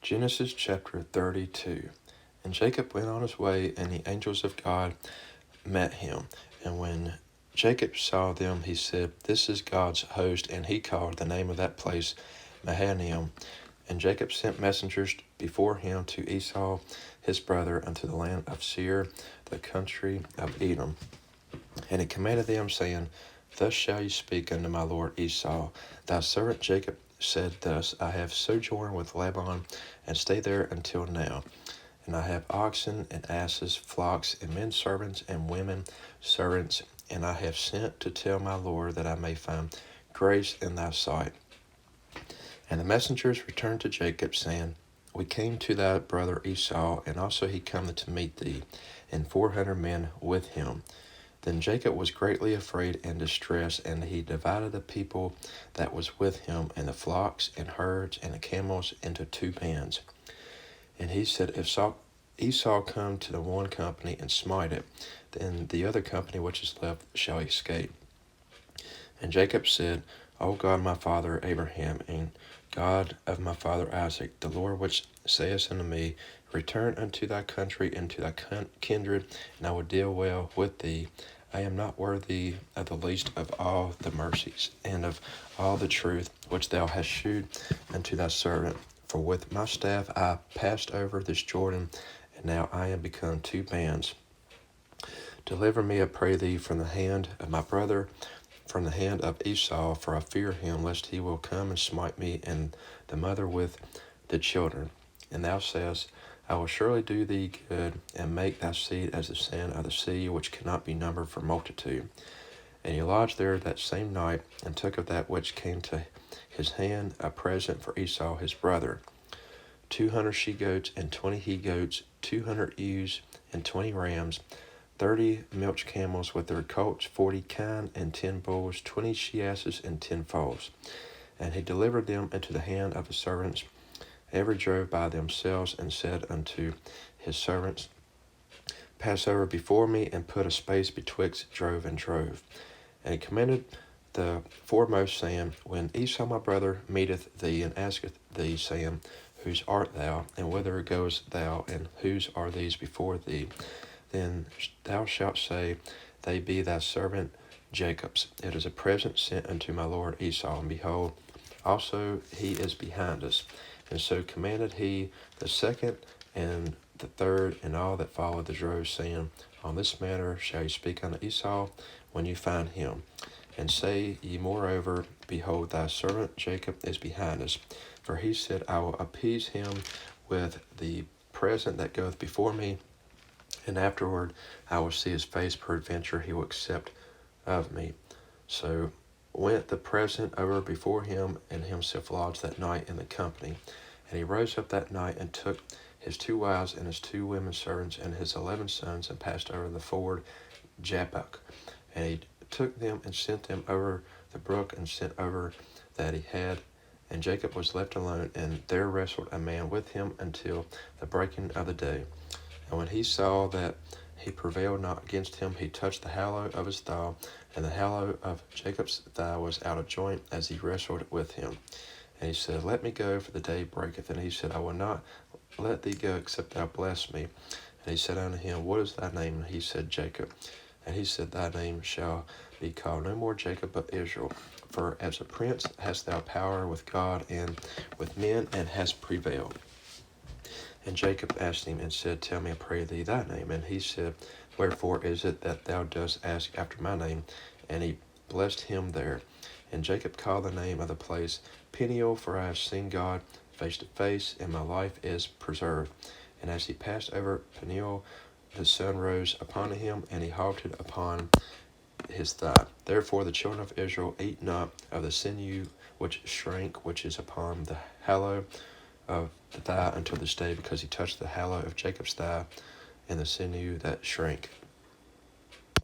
Genesis chapter 32. And Jacob went on his way, and the angels of God met him. And when Jacob saw them, he said, "This is God's host," and he called the name of that place Mahanaim. And Jacob sent messengers before him to Esau his brother unto the land of Seir, the country of Edom. And he commanded them, saying, "Thus shall you speak unto my lord Esau, thy servant Jacob said thus, I have sojourned with Laban, and stay there until now. And I have oxen and asses, flocks, and men servants, and women servants, and I have sent to tell my lord that I may find grace in thy sight." And the messengers returned to Jacob, saying, "We came to thy brother Esau, and also he cometh to meet thee, and 400 men with him." Then Jacob was greatly afraid and distressed, and he divided the people that was with him, and the flocks, and herds, and the camels into 2 bands. And he said, "If Esau come to the one company and smite it, then the other company which is left shall escape." And Jacob said, "O God, my father Abraham, and God of my father Isaac, the Lord which saith unto me, Return unto thy country and to thy kindred, and I will deal well with thee. I am not worthy of the least of all the mercies, and of all the truth which thou hast shewed unto thy servant. For with my staff I passed over this Jordan, and now I am become 2 bands. Deliver me, I pray thee, from the hand of my brother, from the hand of Esau, for I fear him, lest he will come and smite me and the mother with the children. And thou sayest, I will surely do thee good, and make thy seed as the sand of the sea, which cannot be numbered for multitude." And he lodged there that same night, and took of that which came to his hand a present for Esau his brother, 200 she-goats, and 20 he-goats, 200 ewes, and 20 rams, 30 milch camels with their colts, 40 kine, and 10 bulls, 20 she-asses, and 10 foals. And he delivered them into the hand of his servants. Every drove by themselves, and said unto his servants, "Pass over before me, and put a space betwixt drove and drove." And he commanded the foremost, saying, "When Esau my brother meeteth thee, and asketh thee, saying, Whose art thou, and whither goest thou, and whose are these before thee? Then thou shalt say, They be thy servant Jacob's. It is a present sent unto my lord Esau, and behold, also he is behind us." And so commanded he the second and the third, and all that followed the drove, saying, "On this manner shall ye speak unto Esau when you find him. And say ye moreover, Behold, thy servant Jacob is behind us. For he said, I will appease him with the present that goeth before me, and afterward I will see his face, peradventure he will accept of me." So went the present over before him, and himself lodged that night in the company. And he rose up that night, and took his 2 wives, and his 2 women servants, and his 11 sons, and passed over the ford Jabbok. And he took them, and sent them over the brook, and sent over that he had. And Jacob was left alone, and there wrestled a man with him until the breaking of the day. And when he saw that he prevailed not against him, he touched the hallow of his thigh, and the hallow of Jacob's thigh was out of joint as he wrestled with him. And he said, "Let me go, for the day breaketh." And he said, "I will not let thee go, except thou bless me." And he said unto him, "What is thy name?" And he said, "Jacob." And he said, "Thy name shall be called no more Jacob, but Israel. For as a prince hast thou power with God and with men, and hast prevailed." And Jacob asked him, and said, "Tell me, I pray thee, thy name." And he said, "Wherefore is it that thou dost ask after my name?" And he blessed him there. And Jacob called the name of the place Peniel, for I have seen God face to face, and my life is preserved. And as he passed over Peniel, the sun rose upon him, and he halted upon his thigh. Therefore the children of Israel eat not of the sinew which shrank, which is upon the hallow of the thigh until this day, because he touched the hallow of Jacob's thigh, and the sinew that shrank.